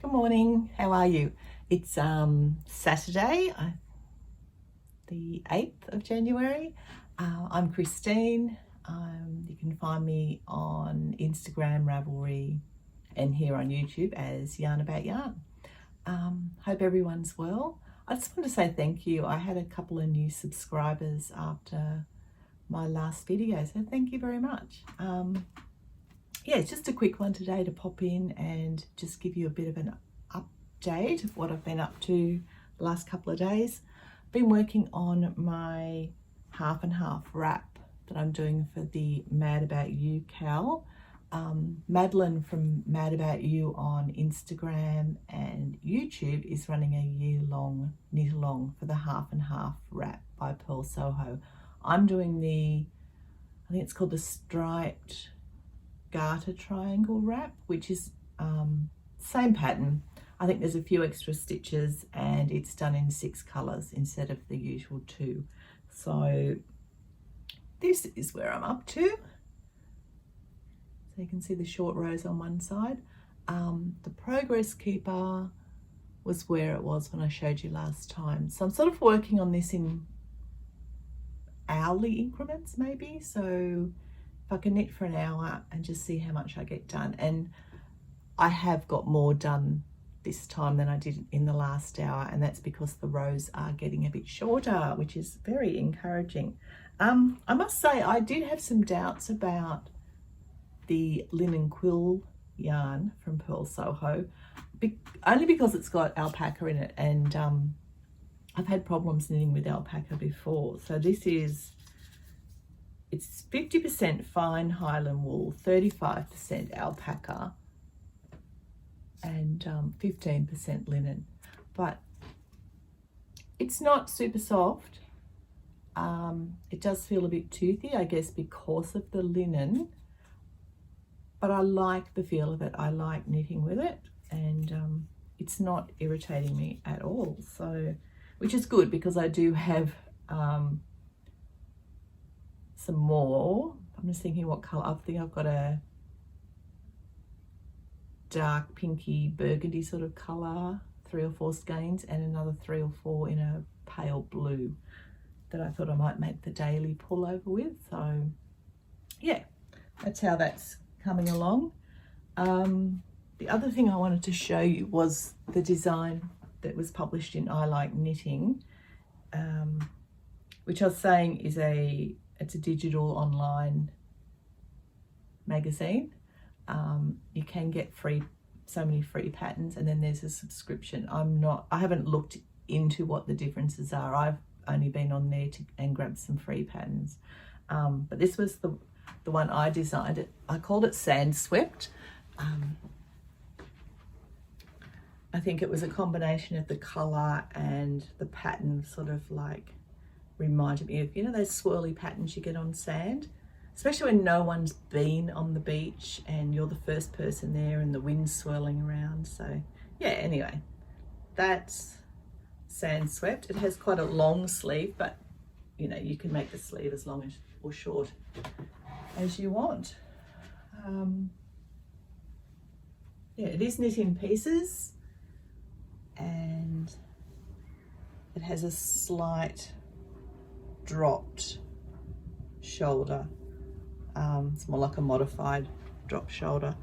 Good morning, how are you? It's Saturday, the 8th of January. I'm Christine. You can find me on Instagram, Ravelry, and here on YouTube as Yarn About Yarn. Hope everyone's well. I just want to say thank you. I had a couple of new subscribers after my last video, so thank you very much. Yeah, it's just a quick one today to pop in and just give you a bit of an update of what I've been up to the last couple of days. Been working on my half and half wrap that I'm doing for the Mad About You cowl. Madeline from Mad About You on Instagram and YouTube is running a year-long knit-along for the half and half wrap by Pearl Soho. I'm doing I think it's called the striped garter triangle wrap, which is same pattern. I think there's a few extra stitches and it's done in 6 colors instead of the usual 2. So this is where I'm up to. So you can see the short rows on one side. The progress keeper was where it was when I showed you last time. So I'm sort of working on this in hourly increments maybe. So if I can knit for an hour and just see how much I get done. And I have got more done this time than I did in the last hour, and that's because the rows are getting a bit shorter, which is very encouraging. I must say I did have some doubts about the linen quill yarn from Pearl Soho, only because it's got alpaca in it, and I've had problems knitting with alpaca before. So this is, it's 50% fine Highland wool, 35% alpaca, and 15% linen. But it's not super soft. It does feel a bit toothy, I guess, because of the linen. But I like the feel of it. I like knitting with it, and it's not irritating me at all. So, which is good because I do have some more. I'm just thinking what color. I think I've got a dark pinky burgundy sort of color, 3 or 4 skeins, and another 3 or 4 in a pale blue that I thought I might make the daily pullover with. So yeah, that's how that's coming along. The other thing I wanted to show you was the design that was published in I Like Knitting, which I was saying is it's a digital online magazine. You can get so many free patterns, and then there's a subscription. I haven't looked into what the differences are. I've only been on there and grabbed some free patterns. But this was the one I designed. I called it Sandswept. I think it was a combination of the color and the pattern, sort of like reminded me of, you know, those swirly patterns you get on sand, especially when no one's been on the beach and you're the first person there and the wind's swirling around. So yeah, anyway, that's Sandswept. It has quite a long sleeve, but you know, you can make the sleeve as long as or short as you want. Yeah, it is knit in pieces, and it has a slight dropped shoulder. It's more like a modified drop shoulder.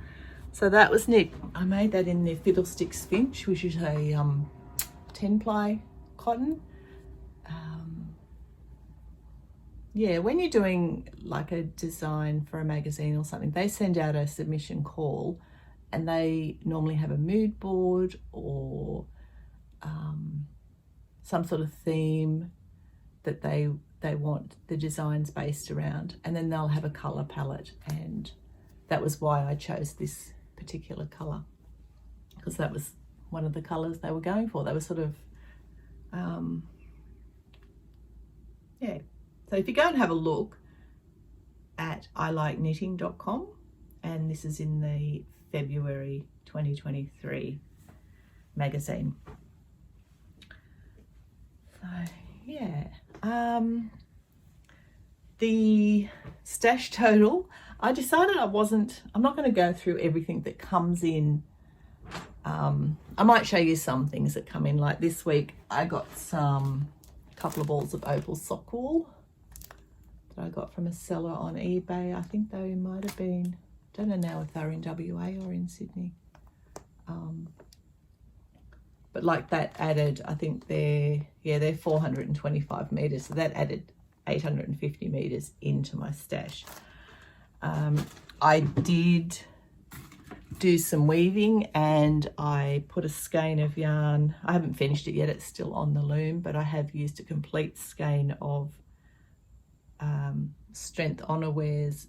So that was knit. I made that in the Fiddlesticks Finch, which is a 10-ply cotton. Yeah, when you're doing like a design for a magazine or something, they send out a submission call, and they normally have a mood board or some sort of theme that they want the designs based around, and then they'll have a color palette, and that was why I chose this particular color, because that was one of the colors they were going for. They were sort of yeah. So if you go and have a look at ilikeknitting.com, and this is in the February 2023 magazine. So yeah, the stash total, I decided I'm not going to go through everything that comes in I might show you some things that come in. Like this week I got a couple of balls of opal sock wool that I got from a seller on eBay. I think they might have been, don't know now if they're in WA or in Sydney. But like that added, I think they're 425 meters. So that added 850 meters into my stash. I did do some weaving and I put a skein of yarn. I haven't finished it yet, it's still on the loom, but I have used a complete skein of Strength Honor Wears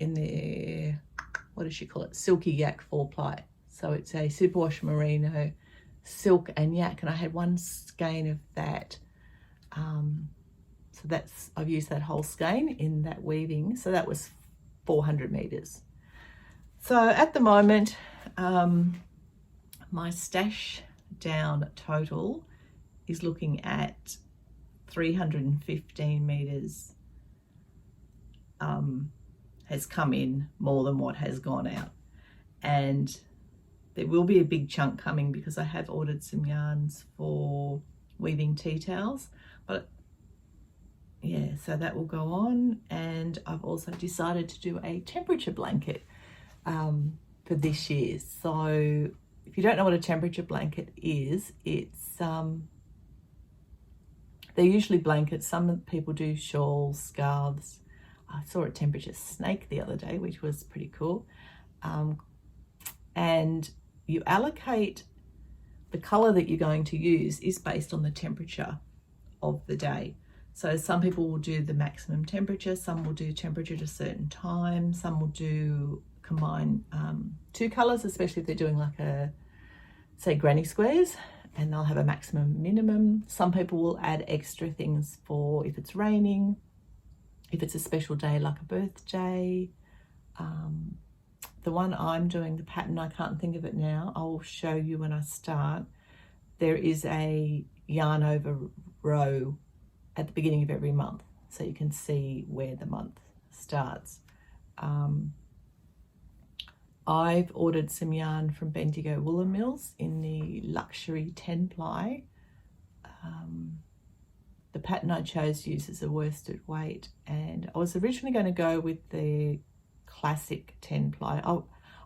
in their, what does she call it, Silky Yak 4-ply. So it's a superwash merino, silk and yak, and I had one skein of that. So that's, I've used that whole skein in that weaving. So that was 400 meters. So at the moment, my stash down total is looking at 315 meters. Has come in more than what has gone out, and there will be a big chunk coming because I have ordered some yarns for weaving tea towels. But yeah, so that will go on, and I've also decided to do a temperature blanket for this year. So if you don't know what a temperature blanket is, it's they're usually blankets. Some people do shawls, scarves. I saw a temperature snake the other day, which was pretty cool. And you allocate the color that you're going to use is based on the temperature of the day. So some people will do the maximum temperature, some will do temperature at a certain time, some will do combine two colors, especially if they're doing like a, say, granny squares, and they'll have a maximum minimum. Some people will add extra things for if it's raining, if it's a special day like a birthday. The one I'm doing, the pattern, I can't think of it now. I'll show you when I start. There is a yarn over row at the beginning of every month, so you can see where the month starts. I've ordered some yarn from Bendigo Woolen Mills in the luxury 10-ply. The pattern I chose uses a worsted weight, and I was originally going to go with the classic 10-ply.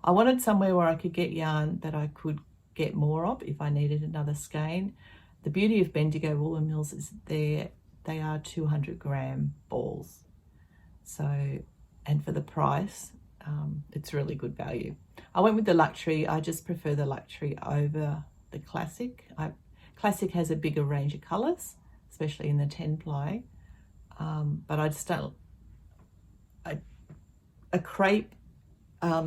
I wanted somewhere where I could get yarn that I could get more of if I needed another skein. The beauty of Bendigo Woolen Mills is they are 200-gram balls. So, and for the price, it's really good value. I went with the luxury. I just prefer the luxury over the classic. Classic has a bigger range of colors, especially in the 10-ply, but I just don't. A crepe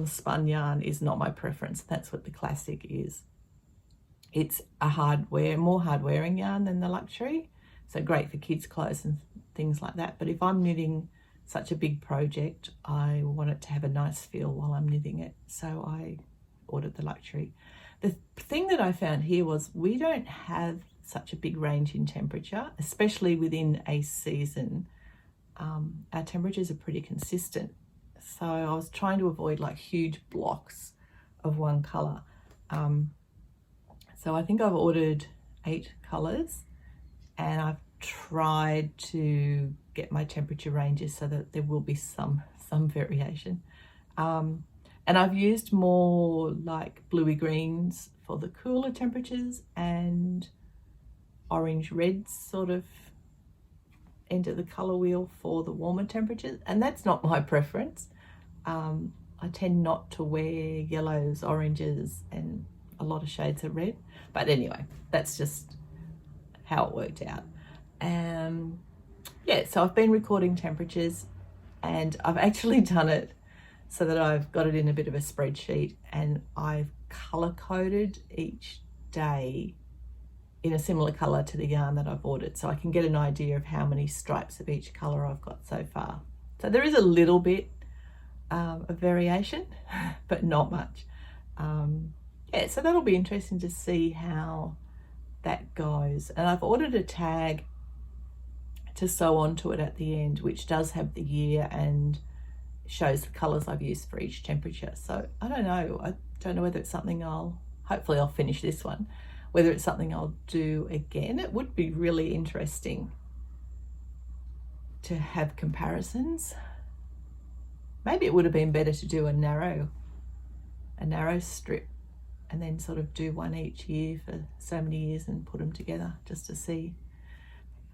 spun yarn is not my preference. That's what the classic is. It's a more hard wearing yarn than the luxury, so great for kids' clothes and things like that. But if I'm knitting such a big project, I want it to have a nice feel while I'm knitting it, so I ordered the luxury. The thing that I found here was we don't have such a big range in temperature, especially within a season. Our temperatures are pretty consistent, so I was trying to avoid like huge blocks of one color. So I think I've ordered 8 colors, and I've tried to get my temperature ranges so that there will be some variation. And I've used more like bluey greens for the cooler temperatures and orange reds sort of enter the color wheel for the warmer temperatures, and that's not my preference. I tend not to wear yellows, oranges, and a lot of shades of red, but anyway, that's just how it worked out. Yeah, so I've been recording temperatures, and I've actually done it so that I've got it in a bit of a spreadsheet, and I've color coded each day in a similar color to the yarn that I've ordered, so I can get an idea of how many stripes of each color I've got so far. So there is a little bit of variation, but not much. Yeah, so that'll be interesting to see how that goes. And I've ordered a tag to sew onto it at the end, which does have the year and shows the colors I've used for each temperature. So I don't know whether it's something I'll hopefully I'll finish this one. Whether it's something I'll do again, it would be really interesting to have comparisons. Maybe it would have been better to do a narrow strip and then sort of do one each year for so many years and put them together just to see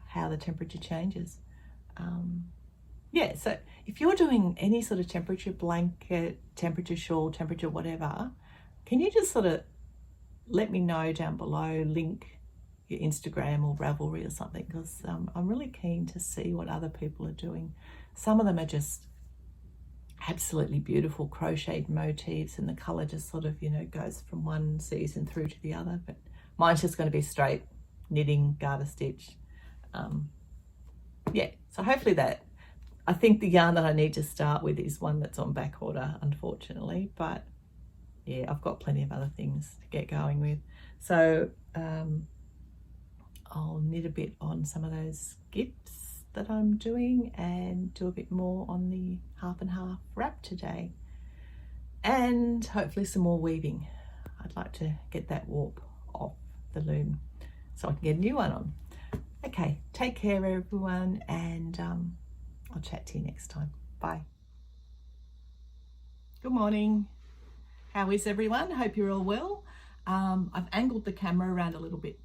how the temperature changes. Yeah, so if you're doing any sort of temperature blanket, temperature shawl, temperature whatever, can you just sort of let me know down below, link your Instagram or Ravelry or something, because I'm really keen to see what other people are doing. Some of them are just absolutely beautiful crocheted motifs and the colour just sort of, you know, goes from one season through to the other, but mine's just going to be straight knitting, garter stitch. Yeah, so hopefully that, I think the yarn that I need to start with is one that's on back order, unfortunately, but yeah, I've got plenty of other things to get going with. So I'll knit a bit on some of those skips that I'm doing and do a bit more on the half and half wrap today, and hopefully some more weaving. I'd like to get that warp off the loom so I can get a new one on. Okay, take care everyone, and I'll chat to you next time. Bye. Good morning. How is everyone? Hope you're all well. I've angled the camera around a little bit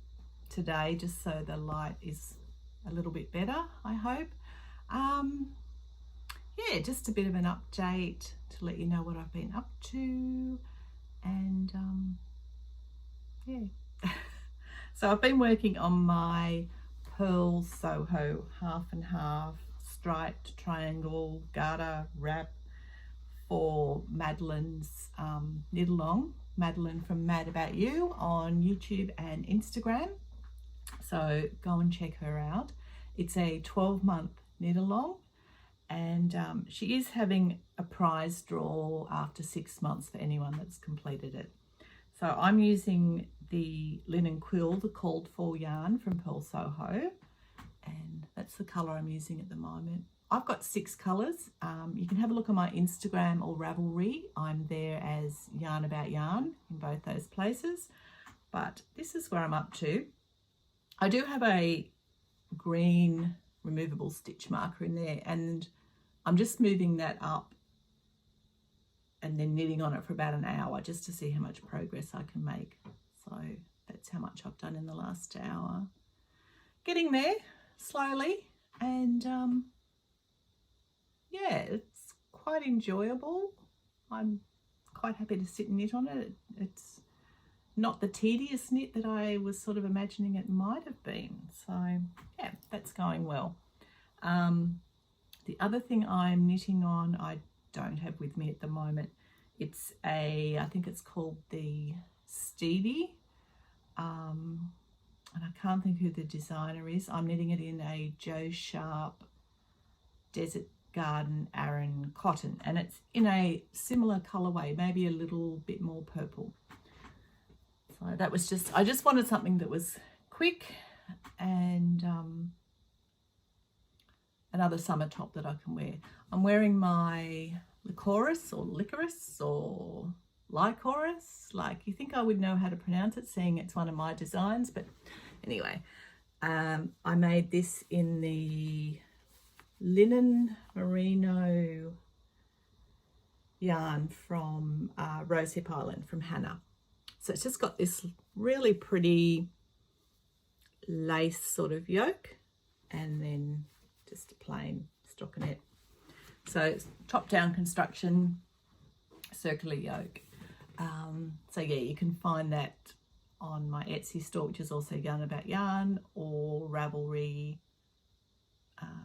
today just so the light is a little bit better, I hope. Yeah, just a bit of an update to let you know what I've been up to, and yeah. So I've been working on my Pearl Soho half and half striped triangle garter wrap for Madeline's knit along, Madeline from Mad About You on YouTube and Instagram. So go and check her out. It's a 12-month knit along, and she is having a prize draw after 6 months for anyone that's completed it. So I'm using the linen quill, the called for yarn from Pearl Soho, and that's the colour I'm using at the moment. I've got 6 colours. You can have a look on my Instagram or Ravelry. I'm there as Yarn About Yarn in both those places, but this is where I'm up to. I do have a green removable stitch marker in there, and I'm just moving that up and then knitting on it for about an hour just to see how much progress I can make. So that's how much I've done in the last hour. Getting there slowly, and yeah, it's quite enjoyable. I'm quite happy to sit and knit on it. It's not the tedious knit that I was sort of imagining it might have been. So yeah, that's going well. The other thing I'm knitting on, I don't have with me at the moment. It's I think it's called the Stevie, and I can't think who the designer is. I'm knitting it in a Joe Sharp Desert Garden Aran cotton, and it's in a similar colorway, maybe a little bit more purple. So that was just, I just wanted something that was quick and another summer top that I can wear. I'm wearing my licorice or lycoris, like, you think I would know how to pronounce it, seeing it's one of my designs. But anyway, I made this in the linen merino yarn from Rosehip Island from Hannah. So it's just got this really pretty lace sort of yoke, and then just a plain stockinette. So it's top down construction, circular yoke. So yeah, you can find that on my Etsy store, which is also Yarn About Yarn, or Ravelry,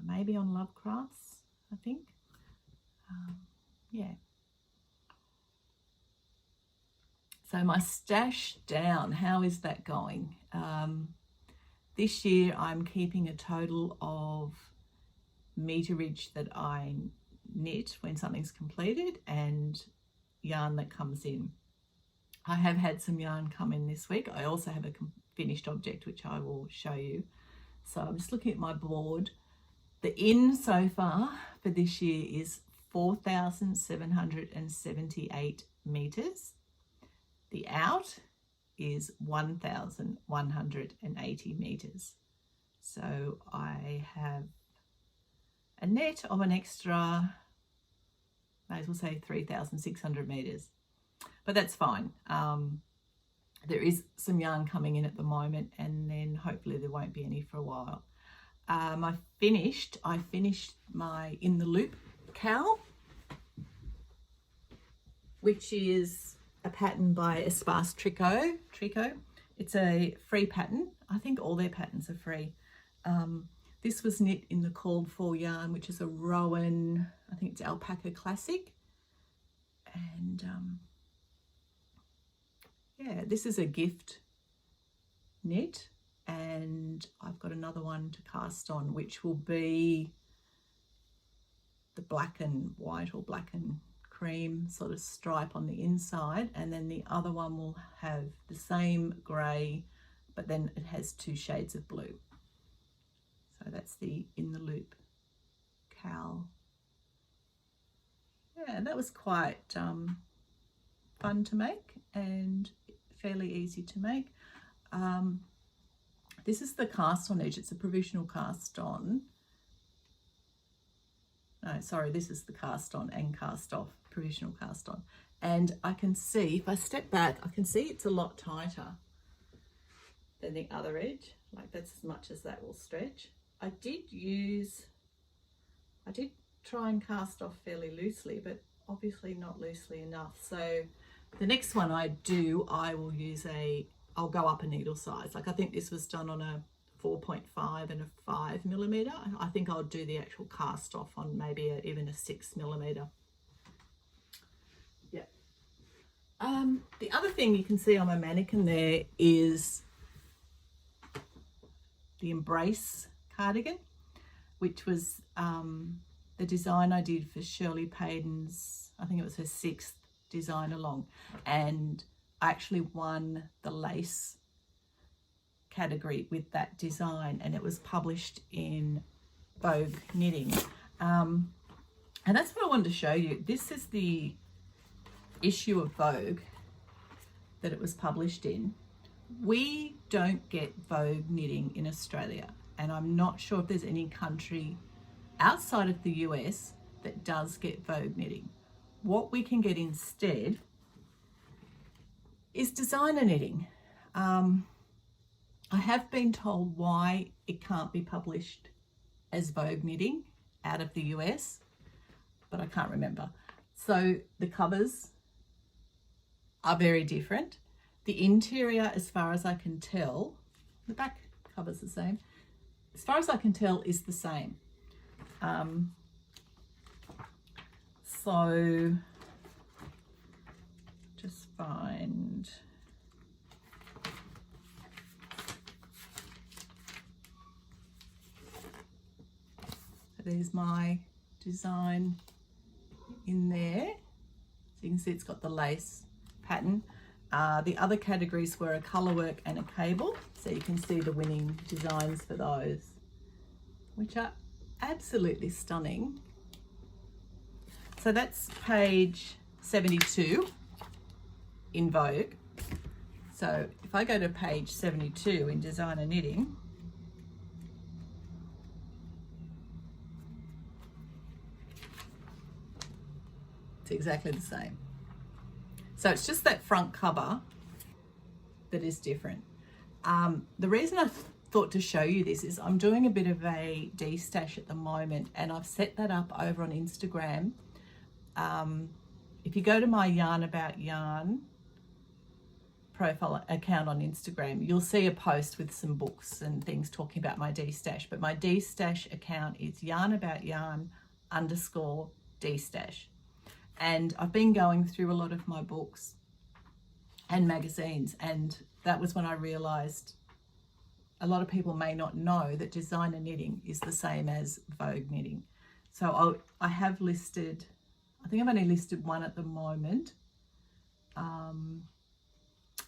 maybe on Love Crafts, I think. Yeah. So my stash down, how is that going? This year I'm keeping a total of meterage that I knit when something's completed and yarn that comes in. I have had some yarn come in this week. I also have a finished object which I will show you. So I'm just looking at my board. The in so far for this year is 4,778 meters. The out is 1,180 meters. So I have a net of an extra, may as well say 3,600 meters, but that's fine. There is some yarn coming in at the moment, and then hopefully there won't be any for a while. I finished my in the loop cowl, which is a pattern by Espace Tricot. It's a free pattern. I think all their patterns are free. This was knit in the called for yarn, which is a Rowan, I think it's Alpaca Classic. And yeah, this is a gift knit, and I've got another one to cast on, which will be the black and white or black and cream sort of stripe on the inside, and then the other one will have the same grey, but then it has 2 shades of blue. So that's the in the loop cowl. Yeah, that was quite fun to make and fairly easy to make. This is the cast on edge. It's a provisional cast on. No, sorry, this is the cast on and cast off, provisional cast on. And I can see, if I step back, I can see it's a lot tighter than the other edge. Like, that's as much as that will stretch. I did try and cast off fairly loosely, but obviously not loosely enough. So the next one I do, I will use I'll go up a needle size. Like, I think this was done on a 4.5 and a 5 millimeter. I think I'll do the actual cast off on maybe even a 6 millimeter. Yeah. The other thing you can see on my mannequin there is the Embrace cardigan, which was the design I did for Shirley Payton's, I think it was her 6th design along, and I actually won the lace category with that design, and it was published in Vogue Knitting, and that's what I wanted to show you. This is the issue of Vogue that it was published in. We don't get Vogue Knitting in Australia, and I'm not sure if there's any country outside of the US that does get Vogue Knitting. What we can get instead is designer knitting. I have been told why it can't be published as Vogue Knitting out of the US, but I can't remember. So the covers are very different. The interior, as far as I can tell, the back cover's the same. As far as I can tell, is the same. So just find, so there's my design in there. So you can see it's got the lace pattern. The other categories were a colour work and a cable. So you can see the winning designs for those, which are absolutely stunning. So that's page 72 in Vogue. So if I go to page 72 in Designer Knitting, it's exactly the same. So it's just that front cover that is different. The reason I thought to show you this is I'm doing a bit of a destash at the moment, and I've set that up over on Instagram. If you go to my Yarn About Yarn profile account on Instagram, you'll see a post with some books and things talking about my destash, but my destash account is yarnaboutyarn_destash. And I've been going through a lot of my books and magazines, and that was when I realized a lot of people may not know that designer knitting is the same as Vogue knitting. So I have listed, I think I've only listed one at the moment,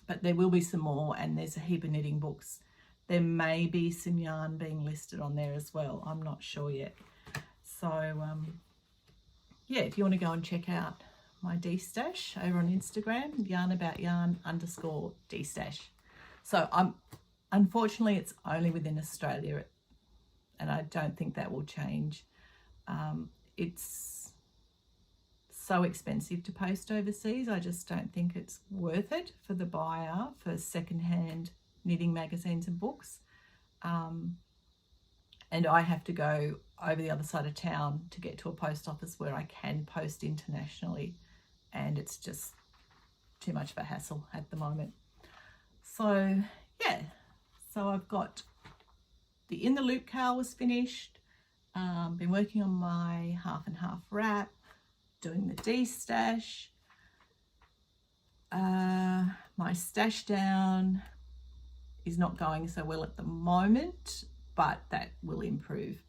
but there will be some more, and there's a heap of knitting books. There may be some yarn being listed on there as well. I'm not sure yet. So yeah, if you want to go and check out my destash over on Instagram, yarnaboutyarn_destash. So unfortunately it's only within Australia, and I don't think that will change. It's so expensive to post overseas. I just don't think it's worth it for the buyer for secondhand knitting magazines and books. And I have to go over the other side of town to get to a post office where I can post internationally, and it's just too much of a hassle at the moment. So yeah, so I've got the In the Loop cowl was finished. Been working on my half and half wrap, doing the destash. My stash down is not going so well at the moment, but that will improve.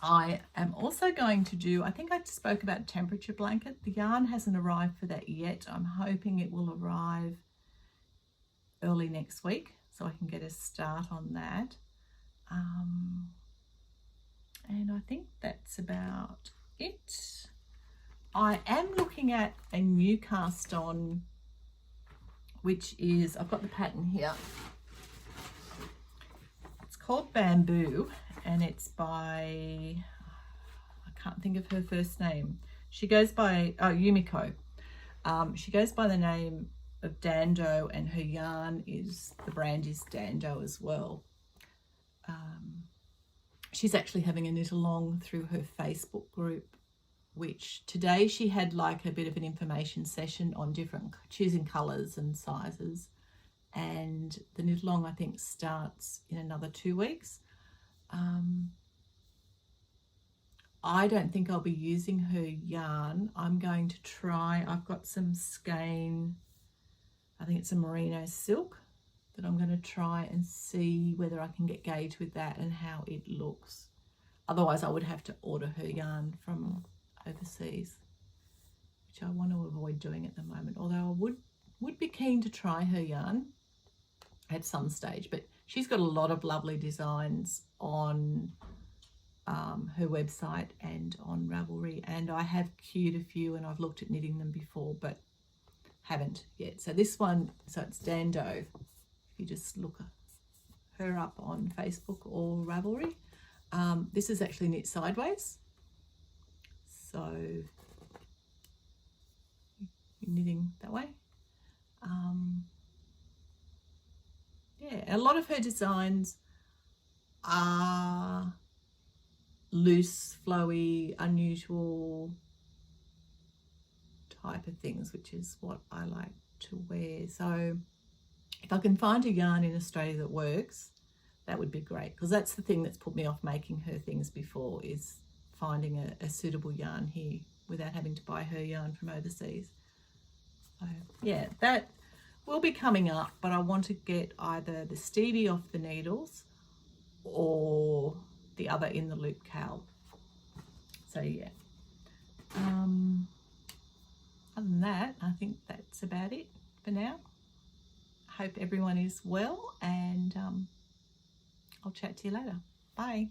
I am also going to do, I think I spoke about temperature blanket. The yarn hasn't arrived for that yet. I'm hoping it will arrive early next week so I can get a start on that. And I think that's about it. I am looking at a new cast on, which is, I've got the pattern here. It's called Bamboo, and it's by, I can't think of her first name. She goes by, Yumiko. She goes by the name of Dando, and her yarn is, the brand is Dando as well. She's actually having a knit along through her Facebook group, which today she had like a bit of an information session on different, choosing colours and sizes. And the knit along I think starts in another 2 weeks. I don't think I'll be using her yarn. I'm going to try, I've got some skein, I think it's a merino silk, that I'm going to try and see whether I can get gauge with that and how it looks. Otherwise I would have to order her yarn from overseas, which I want to avoid doing at the moment, although I would be keen to try her yarn at some stage. But she's got a lot of lovely designs on her website and on Ravelry, and I have queued a few and I've looked at knitting them before but haven't yet. So this one, so it's Dando. You just look her up on Facebook or Ravelry. This is actually knit sideways, so you're knitting that way. Yeah, a lot of her designs are loose, flowy, unusual type of things, which is what I like to wear. So if I can find a yarn in Australia that works, that would be great, because that's the thing that's put me off making her things before, is finding a suitable yarn here without having to buy her yarn from overseas. So yeah, that will be coming up, but I want to get either the Stevie off the needles or the other In the Loop cowl. So yeah, other than that, I think that's about it for now. Hope everyone is well, and I'll chat to you later. Bye.